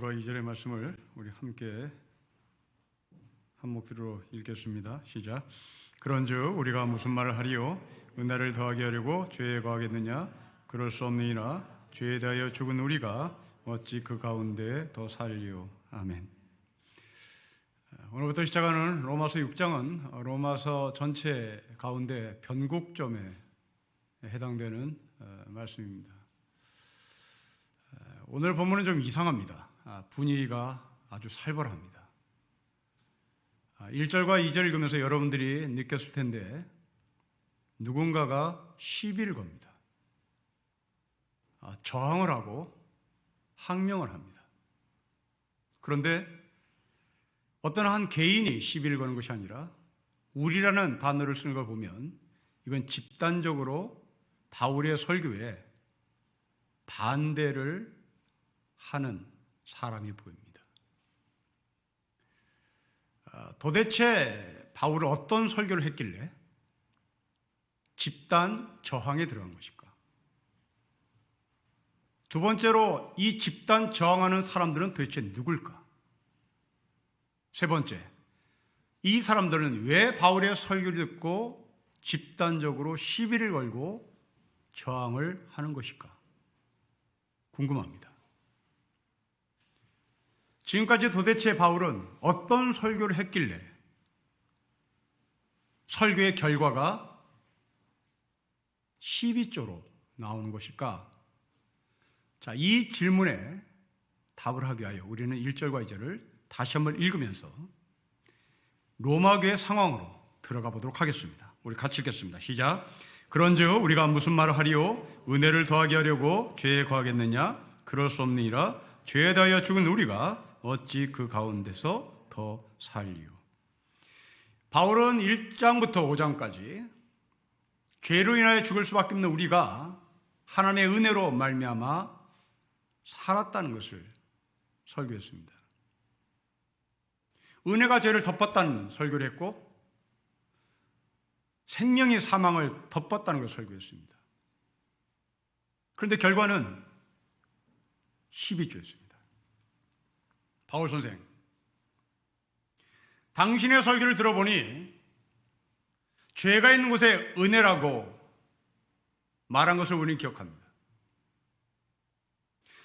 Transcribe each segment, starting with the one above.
2절의 말씀을 우리 함께 한 목소리로 읽겠습니다. 시작. 그런즉 우리가 무슨 말을 하리요? 은혜를 더하게 하려고 죄에 거하겠느냐? 그럴 수 없느니라. 죄에 대하여 죽은 우리가 어찌 그 가운데 더 살리요? 아멘. 오늘부터 시작하는 로마서 6장은 로마서 전체 가운데 변곡점에 해당되는 말씀입니다. 오늘 본문은 좀 이상합니다. 분위기가 아주 살벌합니다. 1절과 2절 읽으면서 여러분들이 느꼈을 텐데 누군가가 시비를 겁니다. 저항을 하고 항명을 합니다. 그런데 어떤 한 개인이 시비를 거는 것이 아니라 우리라는 단어를 쓰는 걸 보면 이건 집단적으로 바울의 설교에 반대를 하는 사람이 보입니다. 도대체 바울은 어떤 설교를 했길래 집단 저항에 들어간 것일까? 두 번째로 이 집단 저항하는 사람들은 도대체 누굴까? 세 번째, 이 사람들은 왜 바울의 설교를 듣고 집단적으로 시비를 걸고 저항을 하는 것일까? 궁금합니다. 지금까지 도대체 바울은 어떤 설교를 했길래 설교의 결과가 시비조로 나오는 것일까? 자, 이 질문에 답을 하기 위하여 우리는 1절과 2절을 다시 한번 읽으면서 로마교의 상황으로 들어가 보도록 하겠습니다. 우리 같이 읽겠습니다. 시작. 그런즉 우리가 무슨 말을 하리요? 은혜를 더하게 하려고 죄에 거하겠느냐? 그럴 수 없느니라. 죄에 대하여 죽은 우리가 어찌 그 가운데서 더 살리요? 바울은 1장부터 5장까지 죄로 인하여 죽을 수밖에 없는 우리가 하나님의 은혜로 말미암아 살았다는 것을 설교했습니다. 은혜가 죄를 덮었다는 설교를 했고 생명이 사망을 덮었다는 것을 설교했습니다. 그런데 결과는 시비주였습니다. 바울 선생, 당신의 설교를 들어보니 죄가 있는 곳에 은혜라고 말한 것을 우리는 기억합니다.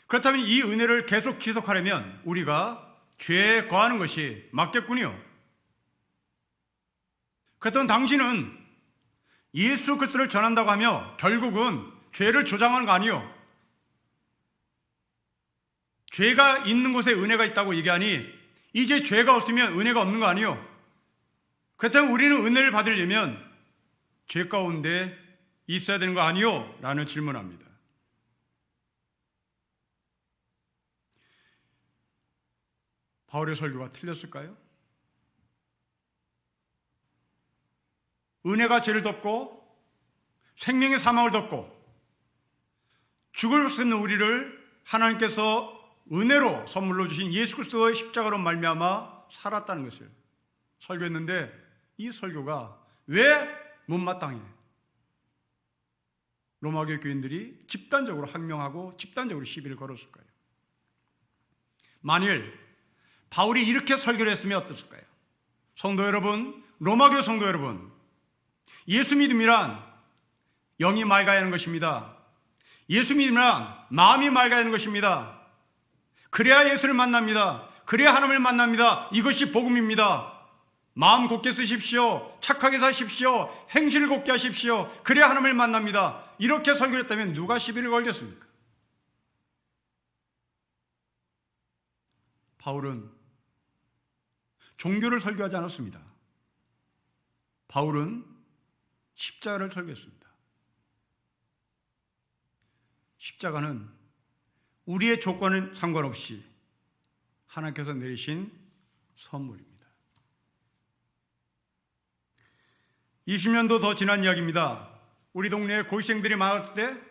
그렇다면 이 은혜를 계속 지속하려면 우리가 죄에 거하는 것이 맞겠군요. 그렇다면 당신은 예수 그리스도를 전한다고 하며 결국은 죄를 조장하는 거 아니요? 죄가 있는 곳에 은혜가 있다고 얘기하니 이제 죄가 없으면 은혜가 없는 거 아니요? 그렇다면 우리는 은혜를 받으려면 죄 가운데 있어야 되는 거 아니요? 라는 질문합니다. 바울의 설교가 틀렸을까요? 은혜가 죄를 덮고 생명의 사망을 덮고 죽을 수 있는 우리를 하나님께서 은혜로 선물로 주신 예수 그리스도의 십자가로 말미암아 살았다는 것을 설교했는데 이 설교가 왜 못마땅해 로마교회 교인들이 집단적으로 항명하고 집단적으로 시비를 걸었을까요? 만일 바울이 이렇게 설교를 했으면 어땠을까요? 성도 여러분, 로마교회 성도 여러분, 예수 믿음이란 영이 맑아야 하는 것입니다. 예수 믿음이란 마음이 맑아야 하는 것입니다. 그래야 예수를 만납니다. 그래야 하나님을 만납니다. 이것이 복음입니다. 마음 곱게 쓰십시오. 착하게 사십시오. 행실을 곱게 하십시오. 그래야 하나님을 만납니다. 이렇게 설교를 했다면 누가 시비를 걸겠습니까? 바울은 종교를 설교하지 않았습니다. 바울은 십자가를 설교했습니다. 십자가는 우리의 조건은 상관없이 하나님께서 내리신 선물입니다. 20년도 더 지난 이야기입니다. 우리 동네에 고시생들이 많았을 때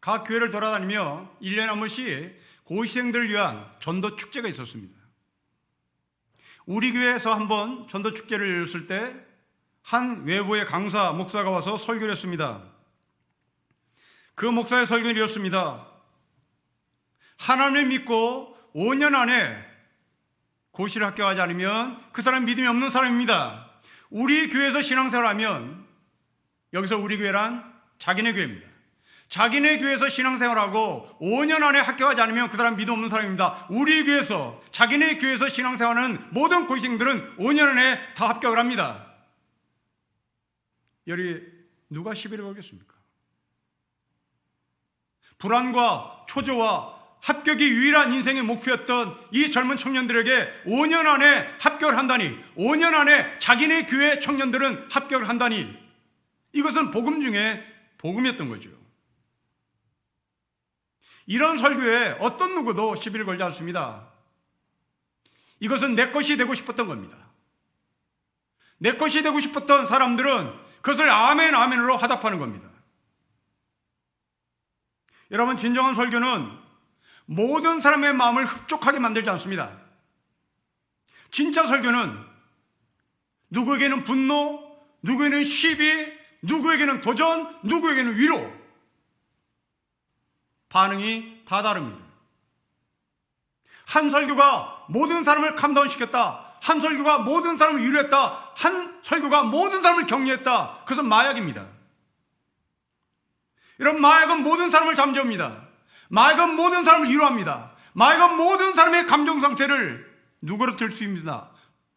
각 교회를 돌아다니며 1년에 한 번씩 고시생들을 위한 전도 축제가 있었습니다. 우리 교회에서 한번 전도 축제를 열었을 때 한 외부의 강사, 목사가 와서 설교를 했습니다. 그 목사의 설교는 이렇습니다. 하나님을 믿고 5년 안에 고시를 합격하지 않으면 그 사람 믿음이 없는 사람입니다. 우리 교회에서 신앙생활하면, 여기서 우리 교회란 자기네 교회입니다. 자기네 교회에서 신앙생활하고 5년 안에 합격하지 않으면 그 사람 믿음 없는 사람입니다. 우리 교회에서, 자기네 교회에서 신앙생활하는 모든 고시생들은 5년 안에 다 합격을 합니다. 여기 누가 시비를 걸겠습니까? 불안과 초조와 합격이 유일한 인생의 목표였던 이 젊은 청년들에게 5년 안에 합격을 한다니, 5년 안에 자기네 교회 청년들은 합격을 한다니, 이것은 복음 중에 복음이었던 거죠. 이런 설교에 어떤 누구도 시비를 걸지 않습니다. 이것은 내 것이 되고 싶었던 겁니다. 내 것이 되고 싶었던 사람들은 그것을 아멘, 아멘으로 화답하는 겁니다. 여러분, 진정한 설교는 모든 사람의 마음을 흡족하게 만들지 않습니다. 진짜 설교는 누구에게는 분노, 누구에게는 시비, 누구에게는 도전, 누구에게는 위로, 반응이 다 다릅니다. 한 설교가 모든 사람을 감동시켰다, 한 설교가 모든 사람을 위로했다, 한 설교가 모든 사람을 격려했다, 그것은 마약입니다. 여러분, 마약은 모든 사람을 잠재웁니다. 마약은 모든 사람을 위로합니다. 마약은 모든 사람의 감정 상태를 누그러뜨릴 수 있습니다.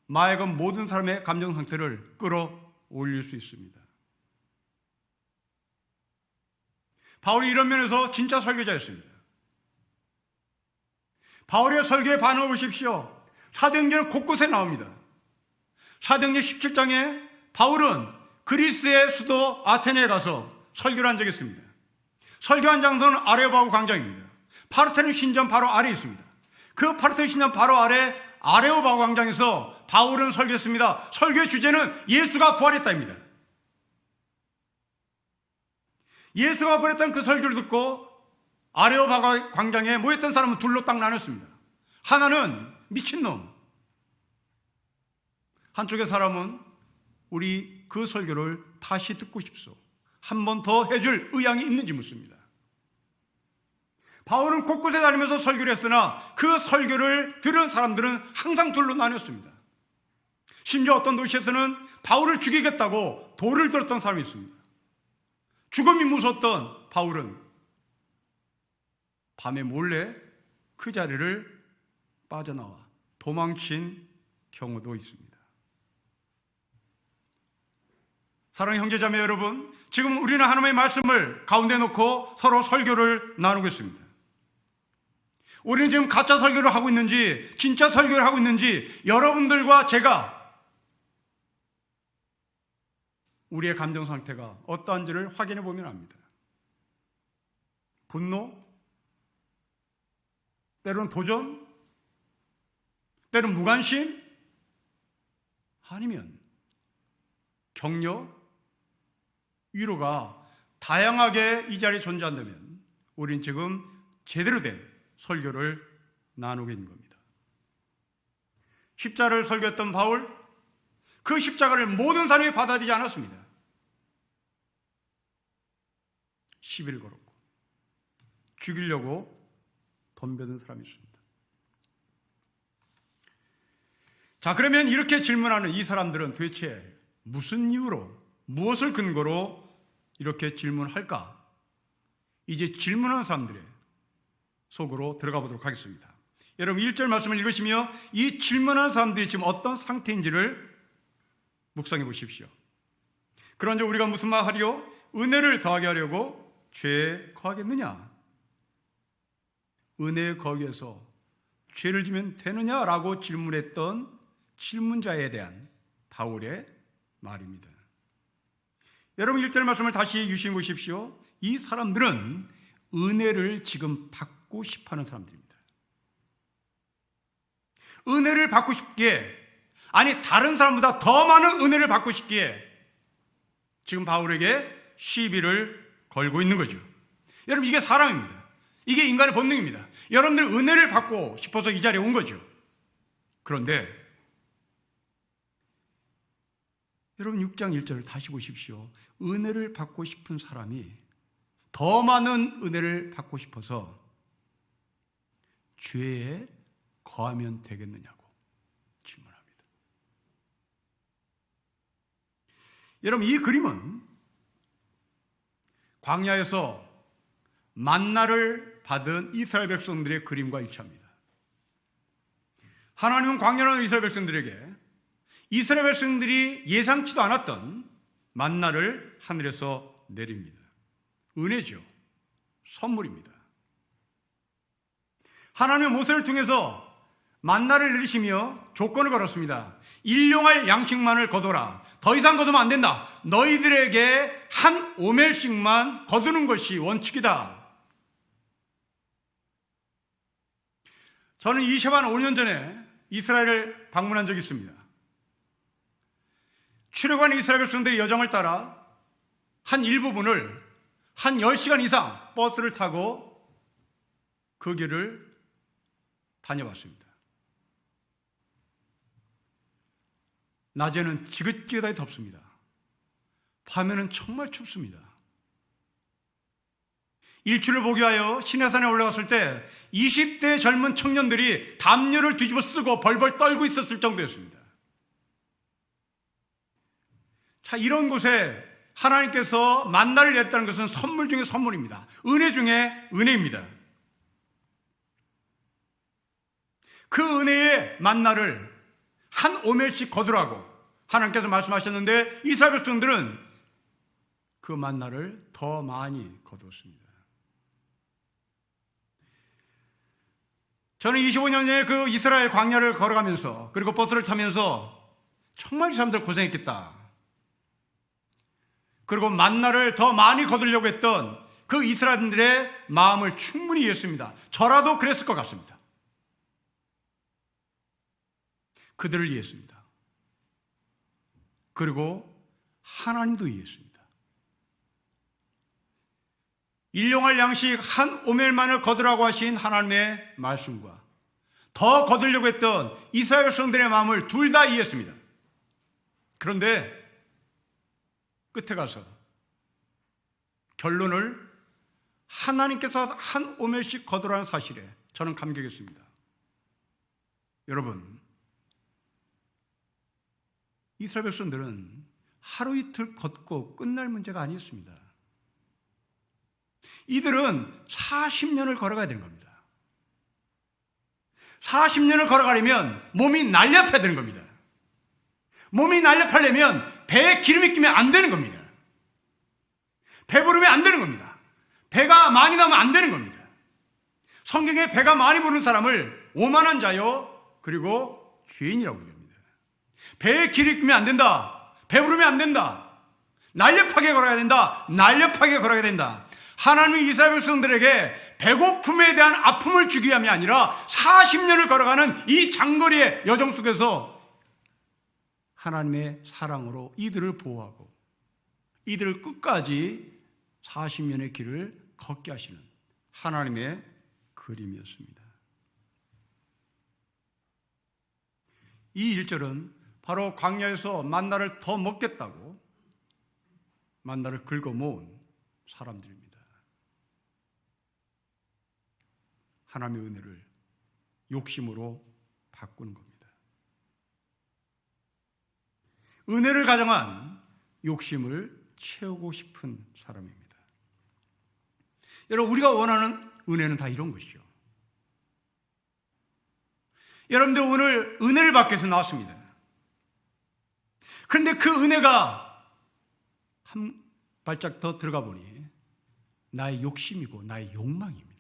마약은 모든 사람의 감정 상태를 끌어올릴 수 있습니다. 바울이 이런 면에서 진짜 설교자였습니다. 바울의 설교에 반응해 보십시오. 사도행전 곳곳에 나옵니다. 사도행전 17장에 바울은 그리스의 수도 아테네에 가서 설교를 한 적이 있습니다. 설교한 장소는 아레오바고 광장입니다. 파르테논 신전 바로 아래에 있습니다. 그 파르테논 신전 바로 아래 아레오바고 광장에서 바울은 설교했습니다. 설교의 주제는 예수가 부활했다입니다. 예수가 부활했던 그 설교를 듣고 아레오바고 광장에 모였던 사람은 둘로 딱 나눴습니다. 하나는 미친놈, 한쪽의 사람은 우리 그 설교를 다시 듣고 싶소, 한 번 더 해줄 의향이 있는지 묻습니다. 바울은 곳곳에 다니면서 설교를 했으나 그 설교를 들은 사람들은 항상 둘로 나눴습니다. 심지어 어떤 도시에서는 바울을 죽이겠다고 돌을 들었던 사람이 있습니다. 죽음이 무서웠던 바울은 밤에 몰래 그 자리를 빠져나와 도망친 경우도 있습니다. 사랑하는 형제자매 여러분, 지금 우리는 하나님의 말씀을 가운데 놓고 서로 설교를 나누고 있습니다. 우리는 지금 가짜 설교를 하고 있는지 진짜 설교를 하고 있는지 여러분들과 제가 우리의 감정 상태가 어떠한지를 확인해 보면 압니다. 분노, 때로는 도전, 때로는 무관심, 아니면 격려, 위로가 다양하게 이 자리에 존재한다면 우리는 지금 제대로 된 설교를 나누고 있는 겁니다. 십자가를 설교했던 바울, 그 십자가를 모든 사람이 받아들이지 않았습니다. 시비를 걸었고 죽이려고 덤벼든 사람이 있습니다. 자, 그러면 이렇게 질문하는 이 사람들은 도대체 무슨 이유로, 무엇을 근거로 이렇게 질문할까? 이제 질문하는 사람들의 속으로 들어가 보도록 하겠습니다. 여러분 1절 말씀을 읽으시며 이 질문하는 사람들이 지금 어떤 상태인지를 묵상해 보십시오. 그런즉 우리가 무슨 말 하리요? 은혜를 더하게 하려고 죄에 거하겠느냐? 은혜에 거기에서 죄를 지면 되느냐라고 질문했던 질문자에 대한 바울의 말입니다. 여러분 1절 말씀을 다시 유심히 보십시오. 이 사람들은 은혜를 지금 받고 싶어하는 사람들입니다. 은혜를 받고 싶기에, 아니 다른 사람보다 더 많은 은혜를 받고 싶기에 지금 바울에게 시비를 걸고 있는 거죠. 여러분 이게 사람입니다. 이게 인간의 본능입니다. 여러분들 은혜를 받고 싶어서 이 자리에 온 거죠. 그런데 여러분 6장 1절을 다시 보십시오. 은혜를 받고 싶은 사람이 더 많은 은혜를 받고 싶어서 죄에 거하면 되겠느냐고 질문합니다. 여러분, 이 그림은 광야에서 만나를 받은 이스라엘 백성들의 그림과 일치합니다. 하나님은 광야라는 이스라엘 백성들에게 이스라엘 백성들이 예상치도 않았던 만나를 하늘에서 내립니다. 은혜죠. 선물입니다. 하나님은 모세를 통해서 만나를 내리시며 조건을 걸었습니다. 일용할 양식만을 거둬라. 더 이상 거두면 안 된다. 너희들에게 한 오멜씩만 거두는 것이 원칙이다. 저는 25년 전에 이스라엘을 방문한 적이 있습니다. 출애굽한 이스라엘 백성들의 여정을 따라 한 일부분을 한 10시간 이상 버스를 타고 그 길을 다녀봤습니다. 낮에는 지긋지긋하게 덥습니다. 밤에는 정말 춥습니다. 일출을 보기 위하여 시내산에 올라갔을 때 20대 젊은 청년들이 담요를 뒤집어 쓰고 벌벌 떨고 있었을 정도였습니다. 자, 이런 곳에 하나님께서 만나를 내렸다는 것은 선물 중에 선물입니다. 은혜 중에 은혜입니다. 그 은혜의 만나를 한 오멜씩 거두라고 하나님께서 말씀하셨는데 이스라엘 백성들은 그 만나를 더 많이 거두었습니다. 저는 25년 전에 그 이스라엘 광야를 걸어가면서 그리고 버스를 타면서 정말 이 사람들 고생했겠다. 그리고 만나를 더 많이 거두려고 했던 그 이스라엘인들의 마음을 충분히 이해했습니다. 저라도 그랬을 것 같습니다. 그들을 이해했습니다. 그리고 하나님도 이해했습니다. 일용할 양식 한 오멜만을 거두라고 하신 하나님의 말씀과 더 거두려고 했던 이스라엘 백성들의 마음을 둘 다 이해했습니다. 그런데 끝에 가서 결론을 하나님께서 한 오멜씩 거두라는 사실에 저는 감격했습니다. 여러분, 이스라엘 백성들은 하루 이틀 걷고 끝날 문제가 아니었습니다. 이들은 40년을 걸어가야 되는 겁니다. 40년을 걸어가려면 몸이 날렵해야 되는 겁니다. 몸이 날렵하려면 배에 기름이 끼면 안 되는 겁니다. 배부르면 안 되는 겁니다. 배가 많이 나면 안 되는 겁니다. 성경에 배가 많이 부른 사람을 오만한 자요 그리고 죄인이라고 얘기합니다. 배에 기름이 끼면 안 된다. 배부르면 안 된다. 날렵하게 걸어야 된다. 날렵하게 걸어야 된다. 하나님이 이스라엘 백성들에게 배고픔에 대한 아픔을 주기 위함이 아니라 40년을 걸어가는 이 장거리의 여정 속에서 하나님의 사랑으로 이들을 보호하고 이들을 끝까지 40년의 길을 걷게 하시는 하나님의 그림이었습니다. 이 1절은 바로 광야에서 만나를 더 먹겠다고 만나를 긁어 모은 사람들입니다. 하나님의 은혜를 욕심으로 바꾸는 겁니다. 은혜를 가정한 욕심을 채우고 싶은 사람입니다. 여러분, 우리가 원하는 은혜는 다 이런 것이죠. 여러분들 오늘 은혜를 받기 위해서 나왔습니다. 그런데 그 은혜가 한 발짝 더 들어가 보니 나의 욕심이고 나의 욕망입니다.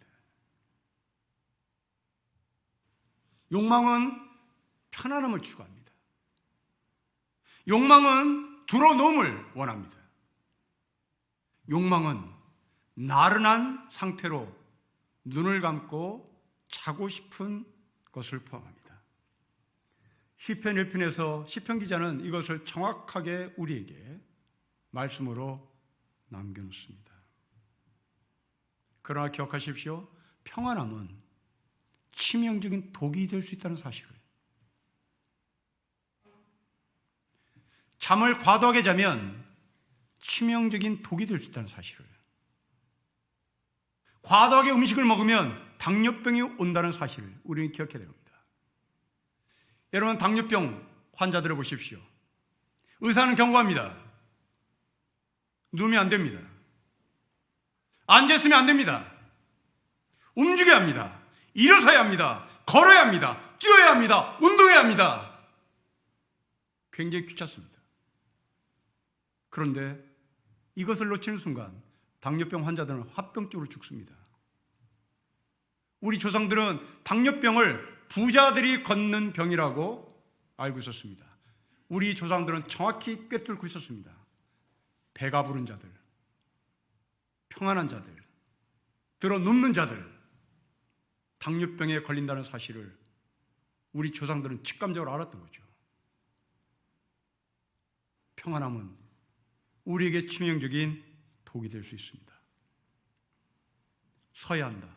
욕망은 편안함을 추구합니다. 욕망은 두려움을 원합니다. 욕망은 나른한 상태로 눈을 감고 자고 싶은 것을 포함합니다. 시편 1편에서 시편 기자는 이것을 정확하게 우리에게 말씀으로 남겨놓습니다. 그러나 기억하십시오. 평안함은 치명적인 독이 될 수 있다는 사실을, 잠을 과도하게 자면 치명적인 독이 될 수 있다는 사실을, 과도하게 음식을 먹으면 당뇨병이 온다는 사실을 우리는 기억해야 됩니다. 여러분, 당뇨병 환자들을 보십시오. 의사는 경고합니다. 누우면 안 됩니다. 앉아있으면 안 됩니다. 움직여야 합니다. 일어서야 합니다. 걸어야 합니다. 뛰어야 합니다. 운동해야 합니다. 굉장히 귀찮습니다. 그런데 이것을 놓치는 순간 당뇨병 환자들은 화병적으로 죽습니다. 우리 조상들은 당뇨병을 부자들이 걷는 병이라고 알고 있었습니다. 우리 조상들은 정확히 꿰뚫고 있었습니다. 배가 부른 자들, 평안한 자들, 들어 눕는 자들, 당뇨병에 걸린다는 사실을 우리 조상들은 직감적으로 알았던 거죠. 평안함은 우리에게 치명적인 독이 될 수 있습니다. 서야 한다,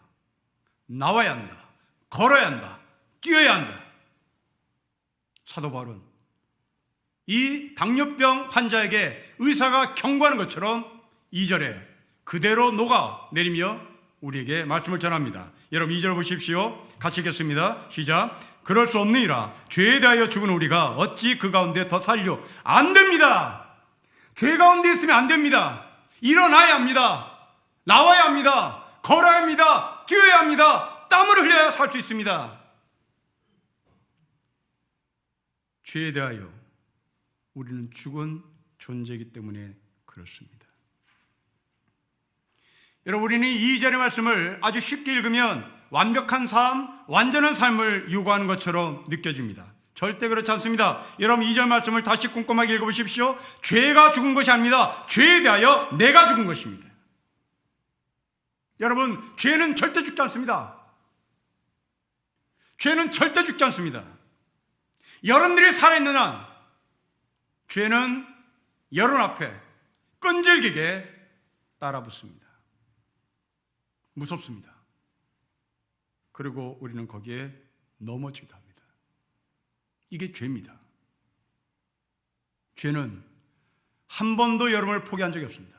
나와야 한다, 걸어야 한다, 뛰어야 한다. 사도 바울은 이 당뇨병 환자에게 의사가 경고하는 것처럼 2절에 그대로 녹아내리며 우리에게 말씀을 전합니다. 여러분 2절 보십시오. 같이 읽겠습니다. 시작. 그럴 수 없느니라. 죄에 대하여 죽은 우리가 어찌 그 가운데 더 살려? 안 됩니다. 죄 가운데 있으면 안 됩니다. 일어나야 합니다. 나와야 합니다. 걸어야 합니다. 뛰어야 합니다. 땀을 흘려야 살 수 있습니다. 죄에 대하여 우리는 죽은 존재이기 때문에 그렇습니다. 여러분, 우리는 이 2절의 말씀을 아주 쉽게 읽으면 완벽한 삶, 완전한 삶을 요구하는 것처럼 느껴집니다. 절대 그렇지 않습니다. 여러분 2절 말씀을 다시 꼼꼼하게 읽어보십시오. 죄가 죽은 것이 아닙니다. 죄에 대하여 내가 죽은 것입니다. 여러분, 죄는 절대 죽지 않습니다. 죄는 절대 죽지 않습니다. 여러분들이 살아있는 한 죄는 여러분 앞에 끈질기게 따라붙습니다. 무섭습니다. 그리고 우리는 거기에 넘어지기도 합니다. 이게 죄입니다. 죄는 한 번도 여러분을 포기한 적이 없습니다.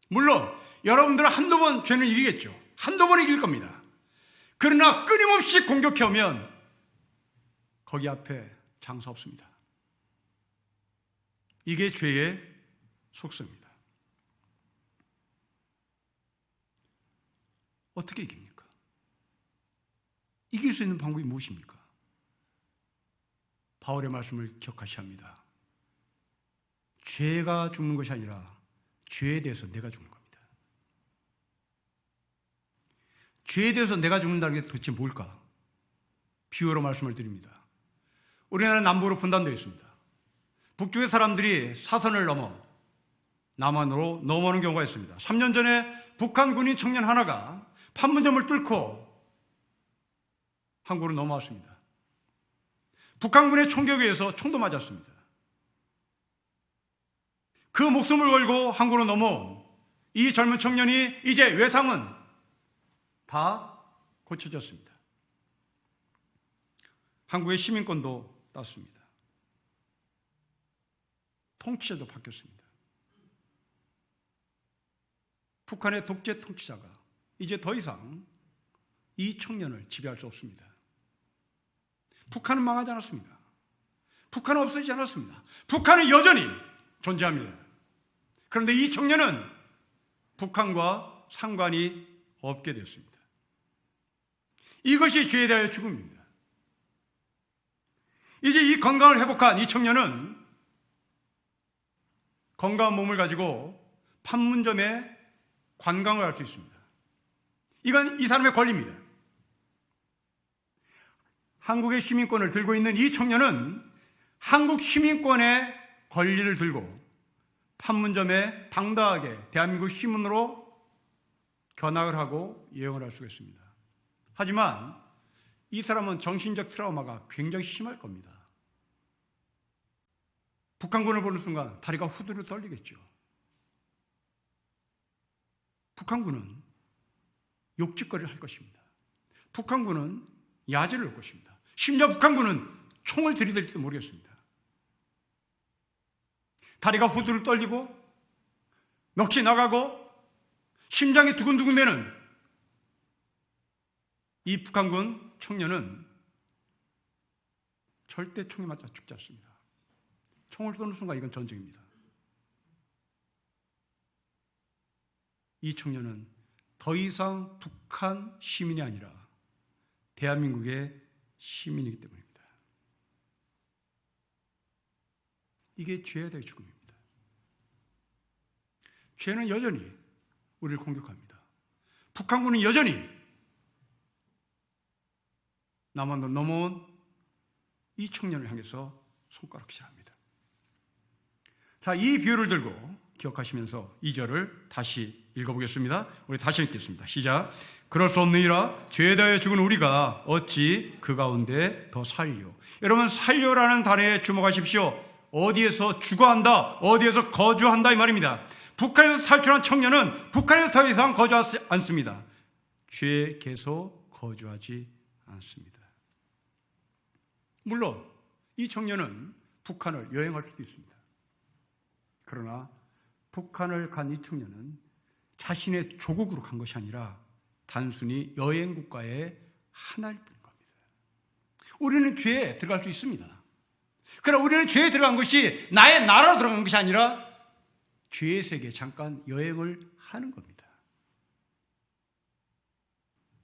물론 여러분들은 한두 번 죄는 이기겠죠. 한두 번 이길 겁니다. 그러나 끊임없이 공격해오면 거기 앞에 장사 없습니다. 이게 죄의 속성입니다. 어떻게 이깁니까? 이길 수 있는 방법이 무엇입니까? 바울의 말씀을 기억하셔야 합니다. 죄가 죽는 것이 아니라 죄에 대해서 내가 죽는 겁니다. 죄에 대해서 내가 죽는다는 게 도대체 뭘까? 비유로 말씀을 드립니다. 우리나라는 남북으로 분단되어 있습니다. 북쪽의 사람들이 사선을 넘어 남한으로 넘어오는 경우가 있습니다. 3년 전에 북한 군인 청년 하나가 판문점을 뚫고 한국으로 넘어왔습니다. 북한군의 총격에 의해서 총도 맞았습니다. 그 목숨을 걸고 한국으로 넘어온 이 젊은 청년이 이제 외상은 다 고쳐졌습니다. 한국의 시민권도 땄습니다. 통치자도 바뀌었습니다. 북한의 독재 통치자가 이제 더 이상 이 청년을 지배할 수 없습니다. 북한은 망하지 않았습니다. 북한은 없어지지 않았습니다. 북한은 여전히 존재합니다. 그런데 이 청년은 북한과 상관이 없게 됐습니다. 이것이 죄에 대하여 죽음입니다. 이제 이 건강을 회복한 이 청년은 건강한 몸을 가지고 판문점에 관광을 할 수 있습니다. 이건 이 사람의 권리입니다. 한국의 시민권을 들고 있는 이 청년은 한국 시민권의 권리를 들고 판문점에 당당하게 대한민국 시민으로 견학을 하고 여행을 할 수가 있습니다. 하지만 이 사람은 정신적 트라우마가 굉장히 심할 겁니다. 북한군을 보는 순간 다리가 후두루 떨리겠죠. 북한군은 욕짓거리를 할 것입니다. 북한군은 야지를 할 것입니다. 심지어 북한군은 총을 들이댈지도 모르겠습니다. 다리가 후두루 떨리고 넋이 나가고 심장이 두근두근대는 이 북한군 청년은 절대 총에 맞아 죽지 않습니다. 총을 쏘는 순간 이건 전쟁입니다. 이 청년은 더 이상 북한 시민이 아니라 대한민국의 시민이기 때문입니다. 이게 죄에 대해 죽음입니다. 죄는 여전히 우리를 공격합니다. 북한군은 여전히 남한도 넘어온 이 청년을 향해서 손가락질합니다. 자, 이 비유를 들고 기억하시면서 2절을 다시 읽어보겠습니다. 우리 다시 읽겠습니다. 시작. 그럴 수 없느니라 죄에 대하여 죽은 우리가 어찌 그 가운데 더 살려. 여러분, 살려라는 단어에 주목하십시오. 어디에서 주거한다, 어디에서 거주한다 이 말입니다. 북한에서 탈출한 청년은 북한에서 더 이상 거주하지 않습니다. 죄에 계속 거주하지 않습니다. 물론 이 청년은 북한을 여행할 수도 있습니다. 그러나 북한을 간 이 청년은 자신의 조국으로 간 것이 아니라 단순히 여행 국가의 하나일 뿐인 겁니다. 우리는 죄에 들어갈 수 있습니다. 그러나 우리는 죄에 들어간 것이 나의 나라로 들어간 것이 아니라 죄의 세계에 잠깐 여행을 하는 겁니다.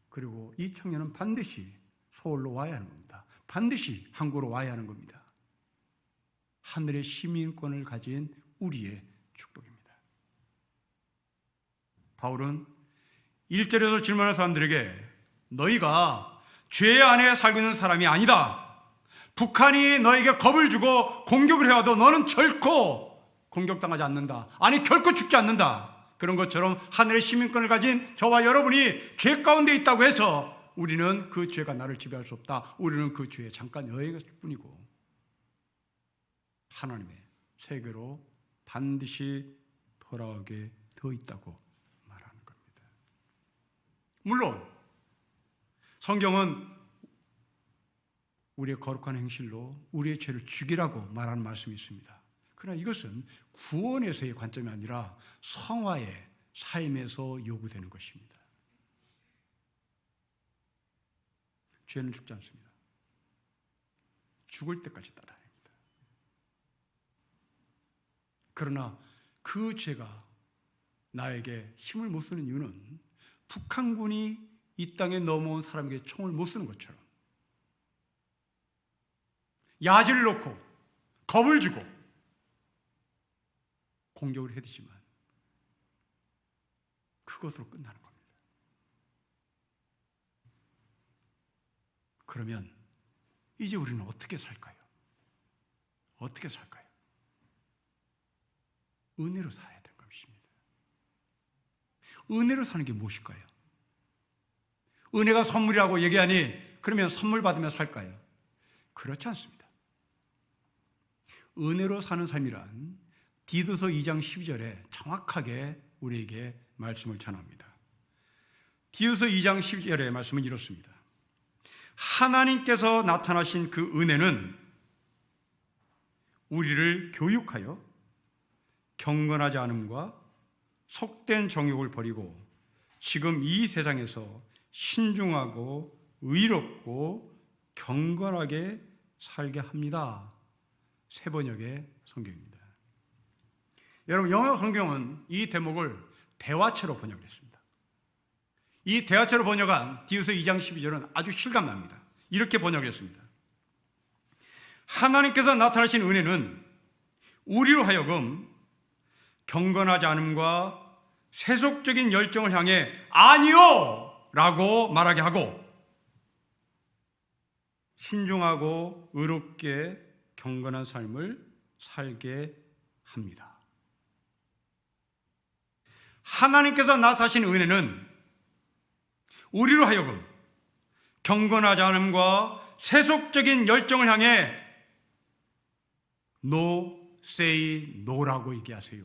그리고 이 청년은 반드시 서울로 와야 하는 겁니다. 반드시 한국으로 와야 하는 겁니다. 하늘의 시민권을 가진 우리의 축복입니다. 바울은 1절에서 질문하는 사람들에게 너희가 죄 안에 살고 있는 사람이 아니다. 북한이 너에게 겁을 주고 공격을 해와도 너는 결코 공격당하지 않는다. 아니, 결코 죽지 않는다. 그런 것처럼 하늘의 시민권을 가진 저와 여러분이 죄 가운데 있다고 해서 우리는 그 죄가 나를 지배할 수 없다. 우리는 그 죄에 잠깐 여행했을 뿐이고 하나님의 세계로 반드시 돌아오게 되어 있다고 말하는 겁니다. 물론 성경은 우리의 거룩한 행실로 우리의 죄를 죽이라고 말하는 말씀이 있습니다. 그러나 이것은 구원에서의 관점이 아니라 성화의 삶에서 요구되는 것입니다. 죄는 죽지 않습니다. 죽을 때까지 따라야 합니다. 그러나 그 죄가 나에게 힘을 못 쓰는 이유는 북한군이 이 땅에 넘어온 사람에게 총을 못 쓰는 것처럼 야지를 놓고 겁을 주고 공격을 해대지만 그것으로 끝나는 겁니다. 그러면 이제 우리는 어떻게 살까요? 어떻게 살까요? 은혜로 살아야 되는 것입니다. 은혜로 사는 게 무엇일까요? 은혜가 선물이라고 얘기하니 그러면 선물 받으며 살까요? 그렇지 않습니다. 은혜로 사는 삶이란 디도서 2장 12절에 정확하게 우리에게 말씀을 전합니다. 디도서 2장 12절의 말씀은 이렇습니다. 하나님께서 나타나신 그 은혜는 우리를 교육하여 경건하지 않음과 속된 정욕을 버리고 지금 이 세상에서 신중하고 의롭고 경건하게 살게 합니다. 새번역의 성경입니다. 여러분, 영어 성경은 이 대목을 대화체로 번역했습니다. 이 대화체로 번역한 디도서 2장 12절은 아주 실감납니다. 이렇게 번역했습니다. 하나님께서 나타나신 은혜는 우리로 하여금 경건하지 않음과 세속적인 열정을 향해 아니요! 라고 말하게 하고 신중하고 의롭게 경건한 삶을 살게 합니다. 하나님께서 나타나신 은혜는 우리로 하여금 경건하지 않음과 세속적인 열정을 향해 No, say no라고 얘기하세요.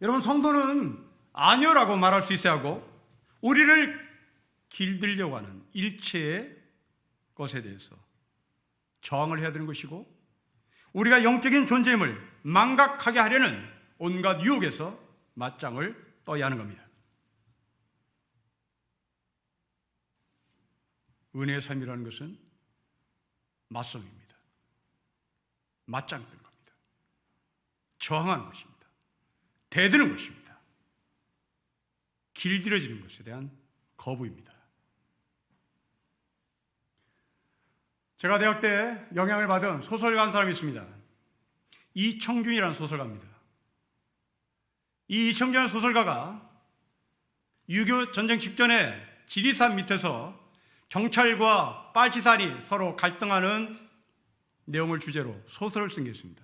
여러분, 성도는 아니요라고 말할 수 있어야 하고 우리를 길들려고 하는 일체의 것에 대해서 저항을 해야 되는 것이고 우리가 영적인 존재임을 망각하게 하려는 온갖 유혹에서 맞짱을 떠야 하는 겁니다. 은혜의 삶이라는 것은 맞성입니다. 맞짱 뜨는 겁니다. 저항하는 것입니다. 대드는 것입니다. 길들여지는 것에 대한 거부입니다. 제가 대학 때 영향을 받은 소설가 한 사람이 있습니다. 이청준이라는 소설가입니다. 이 이청준이라는 소설가가 6.25 전쟁 직전에 지리산 밑에서 경찰과 빨치산이 서로 갈등하는 내용을 주제로 소설을 쓴 게 있습니다.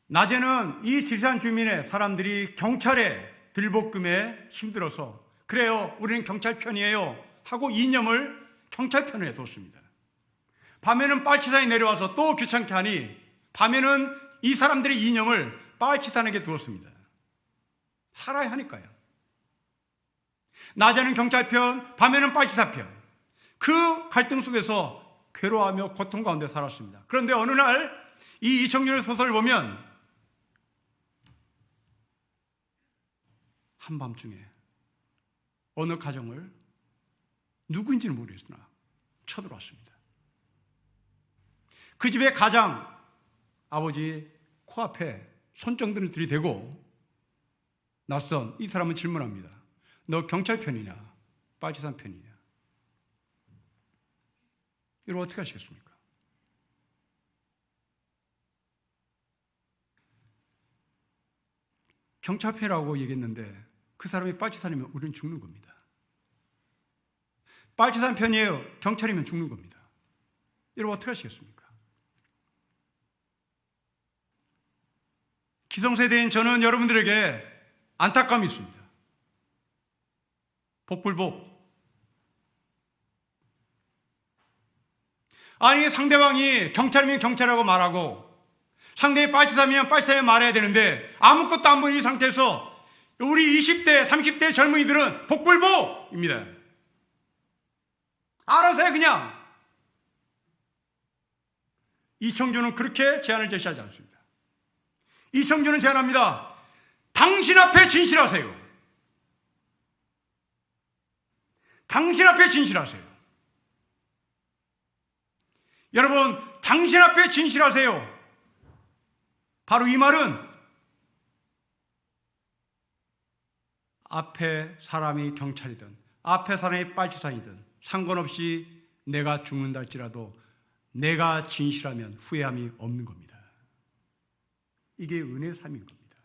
낮에는 이 지리산 주민의 사람들이 경찰의 들볶음에 힘들어서 그래요, 우리는 경찰 편이에요 하고 이념을 경찰 편에 뒀습니다. 밤에는 빨치산이 내려와서 또 귀찮게 하니 밤에는 이 사람들의 이념을 빨치산에게 두었습니다. 살아야 하니까요. 낮에는 경찰 편, 밤에는 빨치산 편. 그 갈등 속에서 괴로워하며 고통 가운데 살았습니다. 그런데 어느 날 이 이청준의 소설을 보면 한밤중에 어느 가정을 누구인지는 모르겠으나 쳐들어왔습니다. 그 집의 가장 아버지 코앞에 손정등을 들이대고 낯선 이 사람은 질문합니다. 너 경찰 편이냐? 빨치산 편이냐? 이걸 어떻게 하시겠습니까? 경찰 편이라고 얘기했는데 그 사람이 빨치산이면 우리는 죽는 겁니다. 빨치산 편이에요. 경찰이면 죽는 겁니다. 여러분 어떻게 하시겠습니까? 기성세대인 저는 여러분들에게 안타까움이 있습니다. 복불복. 아니 상대방이 경찰이면 경찰이라고 말하고 상대의 빨치산이면 빨치산이라고 말해야 되는데 아무것도 안 보이는 이 상태에서 우리 20대, 30대 젊은이들은 복불복입니다. 알아서 해 그냥. 이청준은 그렇게 제안을 제시하지 않습니다. 이청준은 제안합니다. 당신 앞에 진실하세요. 당신 앞에 진실하세요. 여러분, 당신 앞에 진실하세요. 바로 이 말은 앞에 사람이 경찰이든 앞에 사람이 빨치산이든 상관없이 내가 죽는다 할지라도 내가 진실하면 후회함이 없는 겁니다. 이게 은혜의 삶인 겁니다.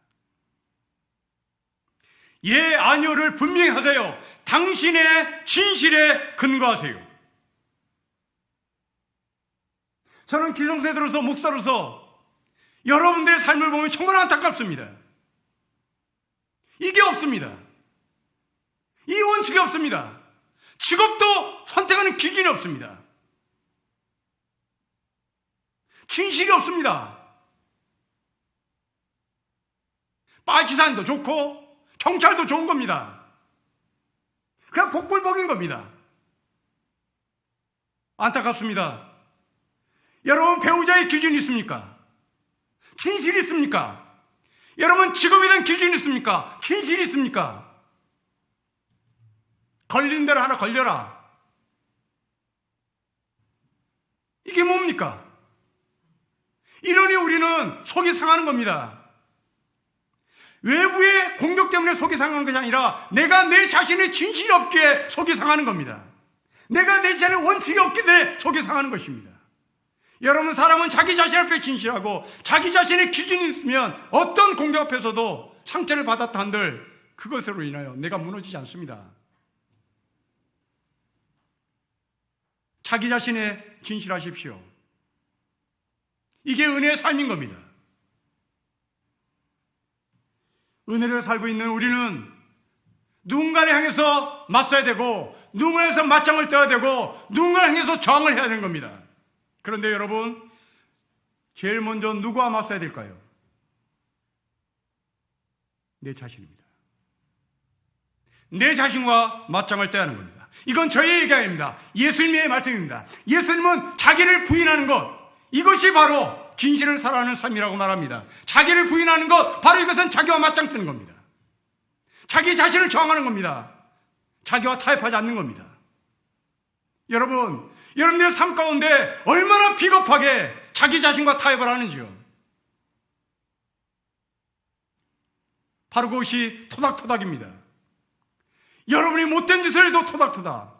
예, 아니요를 분명히 하세요. 당신의 진실에 근거하세요. 저는 기성세대로서 목사로서 여러분들의 삶을 보면 정말 안타깝습니다. 이게 없습니다. 이 원칙이 없습니다. 직업도 선택하는 기준이 없습니다. 진실이 없습니다. 빨치산도 좋고 경찰도 좋은 겁니다. 그냥 복불복인 겁니다. 안타깝습니다. 여러분 배우자의 기준이 있습니까? 진실이 있습니까? 여러분 직업에 대한 기준이 있습니까? 진실이 있습니까? 걸린 대로 하나 걸려라. 이게 뭡니까? 이러니 우리는 속이 상하는 겁니다. 외부의 공격 때문에 속이 상하는 것이 아니라 내가 내 자신의 진실이 없기에 속이 상하는 겁니다. 내가 내 자신의 원칙이 없기 때문에 속이 상하는 것입니다. 여러분 사람은 자기 자신 앞에 진실하고 자기 자신의 기준이 있으면 어떤 공격 앞에서도 상처를 받았다 한들 그것으로 인하여 내가 무너지지 않습니다. 자기 자신에 진실하십시오. 이게 은혜의 삶인 겁니다. 은혜를 살고 있는 우리는 누군가를 향해서 맞서야 되고 누군가를 향해서 맞짱을 떠야 되고 누군가를 향해서 저항을 해야 되는 겁니다. 그런데 여러분 제일 먼저 누구와 맞서야 될까요? 내 자신입니다. 내 자신과 맞짱을 떠야 하는 겁니다. 이건 저의 얘기 아닙니다. 예수님의 말씀입니다. 예수님은 자기를 부인하는 것, 이것이 바로 진실을 살아가는 삶이라고 말합니다. 자기를 부인하는 것, 바로 이것은 자기와 맞짱 뜨는 겁니다. 자기 자신을 저항하는 겁니다. 자기와 타협하지 않는 겁니다. 여러분, 여러분들의 삶 가운데 얼마나 비겁하게 자기 자신과 타협을 하는지요. 바로 그것이 토닥토닥입니다. 여러분이 못된 짓을 해도 토닥토닥.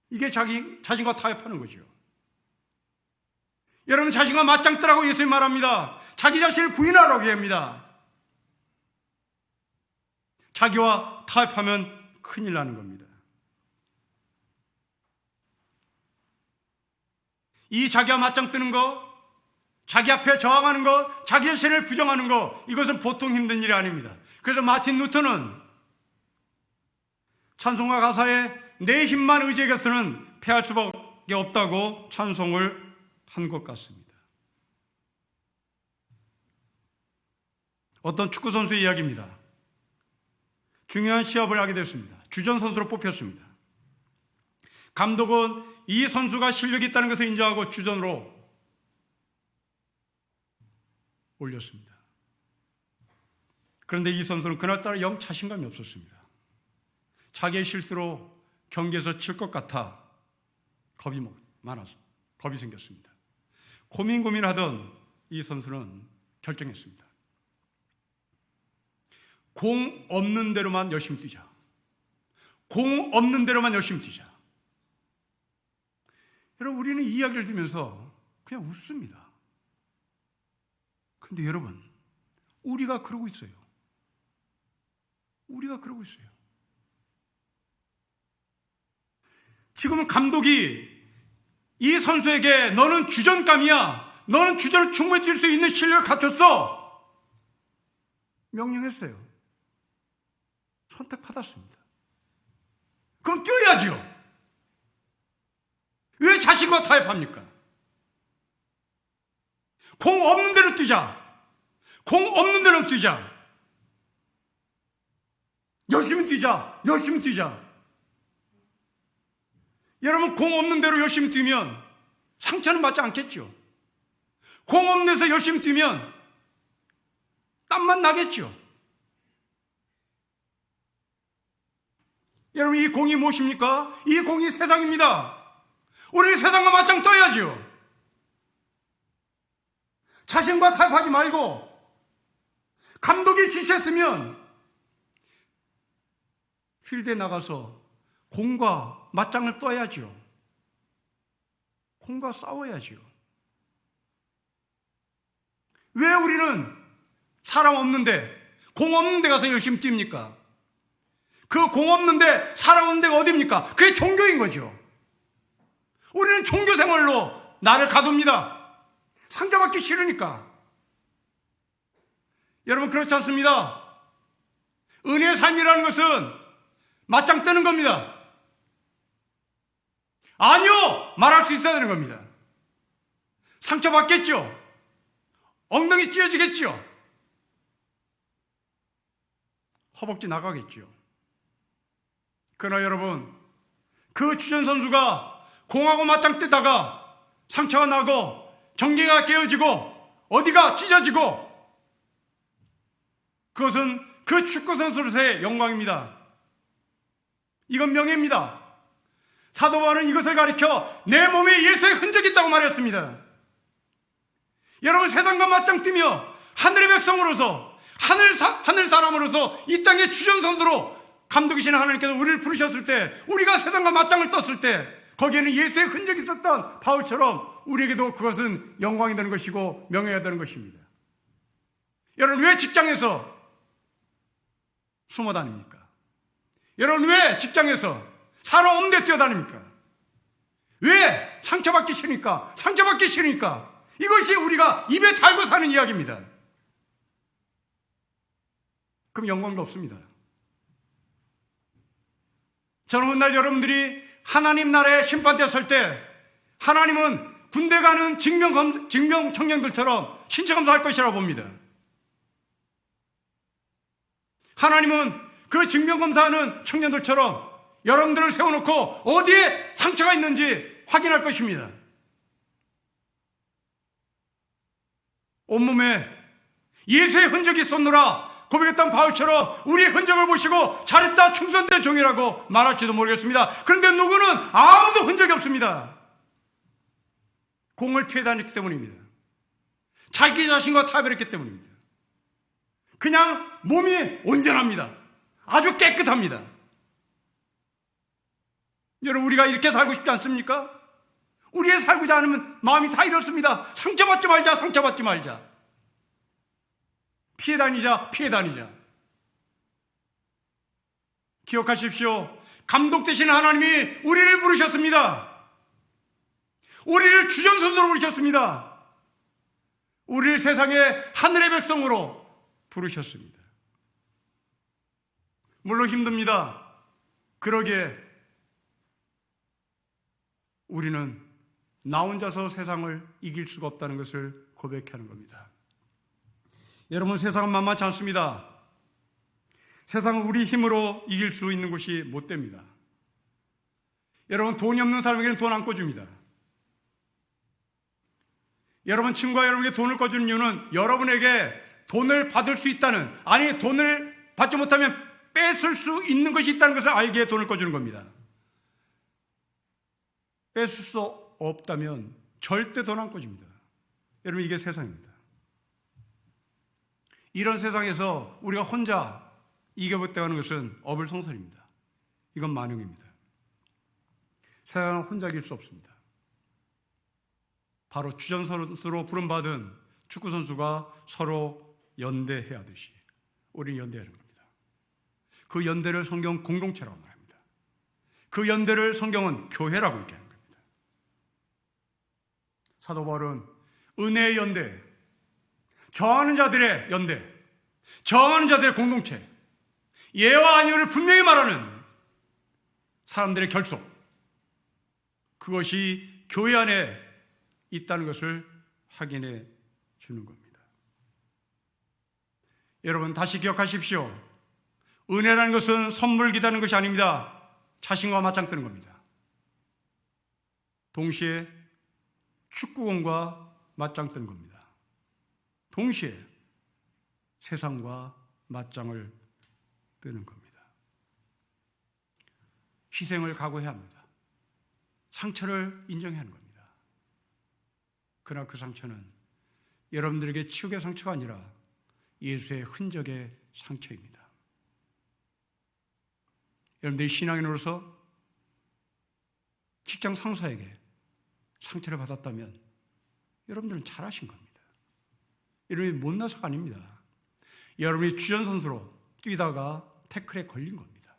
이게 자기 자신과 타협하는 거죠. 여러분, 자신과 맞짱 뜨라고 예수님 말합니다. 자기 자신을 부인하라고 합니다. 자기와 타협하면 큰일 나는 겁니다. 이 자기와 맞짱 뜨는 거, 자기 앞에 저항하는 것, 자기 자신을 부정하는 것, 이것은 보통 힘든 일이 아닙니다. 그래서 마틴 루터는 찬송가 가사에 내 힘만 의지해서는 패할 수밖에 없다고 찬송을 한 것 같습니다. 어떤 축구 선수의 이야기입니다. 중요한 시합을 하게 됐습니다. 주전 선수로 뽑혔습니다. 감독은 이 선수가 실력이 있다는 것을 인정하고 주전으로 올렸습니다. 그런데 이 선수는 그날따라 영 자신감이 없었습니다. 자기의 실수로 경기에서 질 것 같아 겁이 많아서 겁이 생겼습니다. 고민하던 이 선수는 결정했습니다. 공 없는 대로만 열심히 뛰자. 공 없는 대로만 열심히 뛰자. 여러분, 우리는 이 이야기를 들으면서 그냥 웃습니다. 그런데 여러분, 우리가 그러고 있어요. 우리가 그러고 있어요. 지금은 감독이 이 선수에게 너는 주전감이야. 너는 주전을 충분히 뛸 수 있는 실력을 갖췄어. 명령했어요. 선택받았습니다. 그럼 뛰어야죠. 왜 자신과 타협합니까? 공 없는 대로 뛰자. 공 없는 대로 뛰자. 열심히 뛰자. 열심히 뛰자. 여러분, 공 없는 대로 열심히 뛰면 상처는 받지 않겠죠. 공 없는 데서 열심히 뛰면 땀만 나겠죠. 여러분, 이 공이 무엇입니까? 이 공이 세상입니다. 우리 세상과 맞짱 떠야죠. 자신과 타협하지 말고 감독이 지시했으면 필드에 나가서 공과 맞짱을 떠야죠. 공과 싸워야죠. 왜 우리는 사람 없는데, 공 없는 데 가서 열심히 뜁니까? 그 공 없는데 사람 없는 데가 어디입니까? 그게 종교인 거죠. 우리는 종교 생활로 나를 가둡니다. 상처받기 싫으니까. 여러분, 그렇지 않습니다. 은혜의 삶이라는 것은 맞짱 뜨는 겁니다. 아니요! 말할 수 있어야 되는 겁니다. 상처받겠죠? 엉덩이 찢어지겠죠? 허벅지 나가겠죠? 그러나 여러분, 그 주전 선수가 공하고 맞짱 뜨다가 상처가 나고 전기가 깨어지고 어디가 찢어지고, 그것은 그 축구 선수로서의 영광입니다. 이건 명예입니다. 사도 바울은 이것을 가리켜 내 몸에 예수의 흔적이 있다고 말했습니다. 여러분, 세상과 맞짱 뜨며 하늘의 백성으로서, 하늘 사람으로서 이 땅의 주전 선수로 감독이신 하나님께서 우리를 부르셨을 때, 우리가 세상과 맞짱을 떴을 때 거기에는 예수의 흔적이 있었던 바울처럼 우리에게도 그것은 영광이 되는 것이고 명예가 되는 것입니다. 여러분, 왜 직장에서 숨어 다닙니까? 여러분, 왜 직장에서 사람 없는 데 뛰어다닙니까? 왜? 상처받기 싫으니까. 상처받기 싫으니까. 이것이 우리가 입에 달고 사는 이야기입니다. 그럼 영광도 없습니다. 저는 훗날 여러분들이 하나님 나라의 심판대 설 때 하나님은 군대 가는 징병 청년들처럼 신체검사할 것이라고 봅니다. 하나님은 그 징병검사하는 청년들처럼 여러분들을 세워놓고 어디에 상처가 있는지 확인할 것입니다. 온몸에 예수의 흔적이 있었노라. 고백했던 바울처럼 우리의 흔적을 보시고 잘했다 충성된 종이라고 말할지도 모르겠습니다. 그런데 누구는 아무도 흔적이 없습니다. 공을 피해 다녔기 때문입니다. 자기 자신과 타협했기 때문입니다. 그냥 몸이 온전합니다. 아주 깨끗합니다. 여러분, 우리가 이렇게 살고 싶지 않습니까? 우리의 살고자 않으면 마음이 다 이렇습니다. 상처받지 말자, 상처받지 말자. 피해 다니자, 피해 다니자. 기억하십시오. 감독 되시는 하나님이 우리를 부르셨습니다. 우리를 주전선으로 부르셨습니다. 우리를 세상의 하늘의 백성으로 부르셨습니다. 물론 힘듭니다. 그러기에 우리는 나 혼자서 세상을 이길 수가 없다는 것을 고백하는 겁니다. 여러분, 세상은 만만치 않습니다. 세상은 우리 힘으로 이길 수 있는 것이 못 됩니다. 여러분, 돈이 없는 사람에게는 돈 안 꿔줍니다. 여러분, 친구가 여러분에게 돈을 꿔주는 이유는 여러분에게 돈을 받을 수 있다는, 아니 돈을 받지 못하면 뺏을 수 있는 것이 있다는 것을 알기에 돈을 꿔주는 겁니다. 뺏을 수 없다면 절대 돈 안 꿔줍니다. 여러분, 이게 세상입니다. 이런 세상에서 우리가 혼자 이겨보겠다는 것은 어불성설입니다. 이건 만용입니다. 세상은 혼자 이길 수 없습니다. 바로 주전선수로 부름받은 축구선수가 서로 연대해야 하듯이 우리는 연대하는 겁니다. 그 연대를 성경은 공동체라고 말합니다. 그 연대를 성경은 교회라고 얘기하는 겁니다. 사도 바울은 은혜의 연대, 저항하는 자들의 연대, 저항하는 자들의 공동체, 예와 아니오를 분명히 말하는 사람들의 결속, 그것이 교회 안에 있다는 것을 확인해 주는 겁니다. 여러분, 다시 기억하십시오. 은혜라는 것은 선물 기다리는 것이 아닙니다. 자신과 맞짱 뜨는 겁니다. 동시에 축구공과 맞짱 뜨는 겁니다. 동시에 세상과 맞짱을 뜨는 겁니다. 희생을 각오해야 합니다. 상처를 인정해야 하는 겁니다. 그러나 그 상처는 여러분들에게 치욕의 상처가 아니라 예수의 흔적의 상처입니다. 여러분들이 신앙인으로서 직장 상사에게 상처를 받았다면 여러분들은 잘하신 겁니다. 여러분이 못나서가 아닙니다. 여러분이 주전선수로 뛰다가 태클에 걸린 겁니다.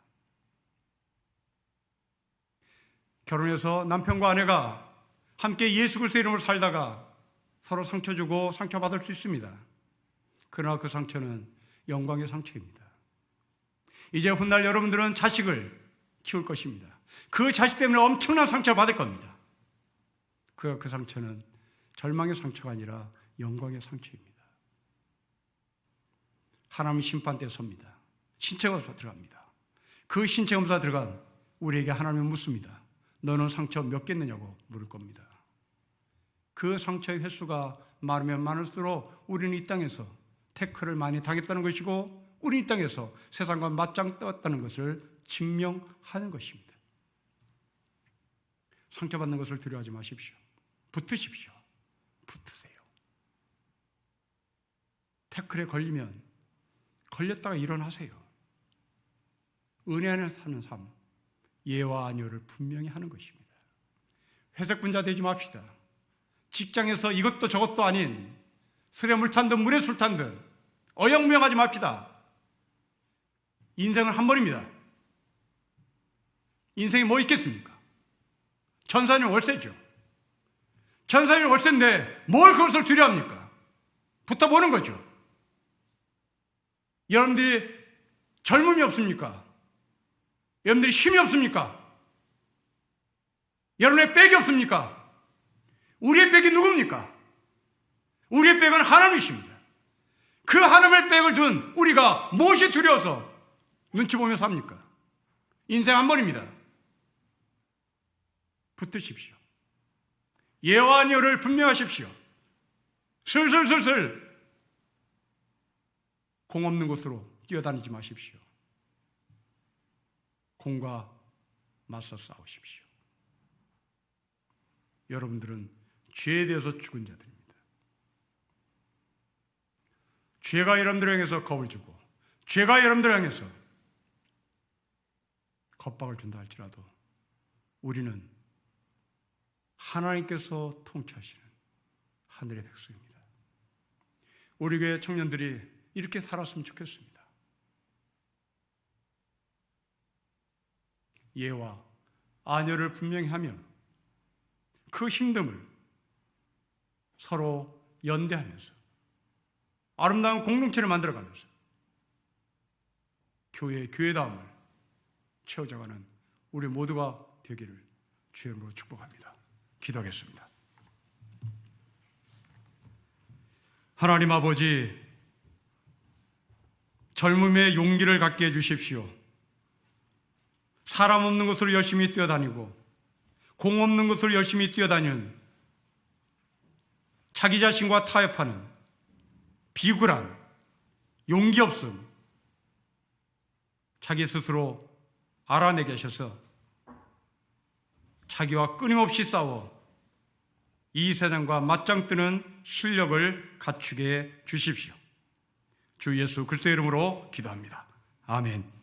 결혼해서 남편과 아내가 함께 예수 그리스도의 이름으로 살다가 서로 상처 주고 상처받을 수 있습니다. 그러나 그 상처는 영광의 상처입니다. 이제 훗날 여러분들은 자식을 키울 것입니다. 그 자식 때문에 엄청난 상처를 받을 겁니다. 그 상처는 절망의 상처가 아니라 영광의 상처입니다. 하나님 심판대에 섭니다. 신체검사 들어갑니다. 그 신체검사 들어간 우리에게 하나님은 묻습니다. 너는 상처 몇 개 있느냐고 물을 겁니다. 그 상처의 횟수가 많으면 많을수록 우리는 이 땅에서 태클을 많이 당했다는 것이고 우리 이 땅에서 세상과 맞짱 떴다는 것을 증명하는 것입니다. 상처받는 것을 두려워하지 마십시오. 붙으십시오. 붙으세요. 태클에 걸리면 걸렸다가 일어나세요. 은혜 안에 사는 삶, 예와 아니오를 분명히 하는 것입니다. 회색 분자 되지 맙시다. 직장에서 이것도 저것도 아닌 술에 물 탄 듯 물에 술 탄 듯 어영부영하지 맙시다. 인생은 한 번입니다. 인생이 뭐 있겠습니까? 전산일 월세죠. 전산일 월세인데 뭘 그것을 두려워합니까? 붙어보는 거죠. 여러분들이 젊음이 없습니까? 여러분들이 힘이 없습니까? 여러분의 백이 없습니까? 우리의 백이 누굽니까? 우리의 백은 하나님이십니다. 그 하나님의 백을 둔 우리가 무엇이 두려워서 눈치 보며 삽니까? 인생 한 번입니다. 붙으십시오. 예와 아니오를 분명하십시오. 슬슬슬슬 공 없는 곳으로 뛰어다니지 마십시오. 공과 맞서 싸우십시오. 여러분들은 죄에 대해서 죽은 자들입니다. 죄가 여러분들을 향해서 겁을 주고 죄가 여러분들을 향해서 겁박을 준다 할지라도 우리는 하나님께서 통치하시는 하늘의 백성입니다. 우리 교회 청년들이 이렇게 살았으면 좋겠습니다. 예와 아녀를 분명히 하며 그 힘듦을 서로 연대하면서 아름다운 공동체를 만들어가면서 교회의 교회다움을 채워져가는 우리 모두가 되기를 주의 이름으로 축복합니다. 기도하겠습니다. 하나님 아버지, 젊음의 용기를 갖게 해주십시오. 사람 없는 곳으로 열심히 뛰어다니고 공 없는 곳으로 열심히 뛰어다니는 자기 자신과 타협하는 비굴한 용기 없음 자기 스스로 알아내게 하셔서 자기와 끊임없이 싸워 이 세상과 맞짱 뜨는 실력을 갖추게 해 주십시오. 주 예수 그리스도의 이름으로 기도합니다. 아멘.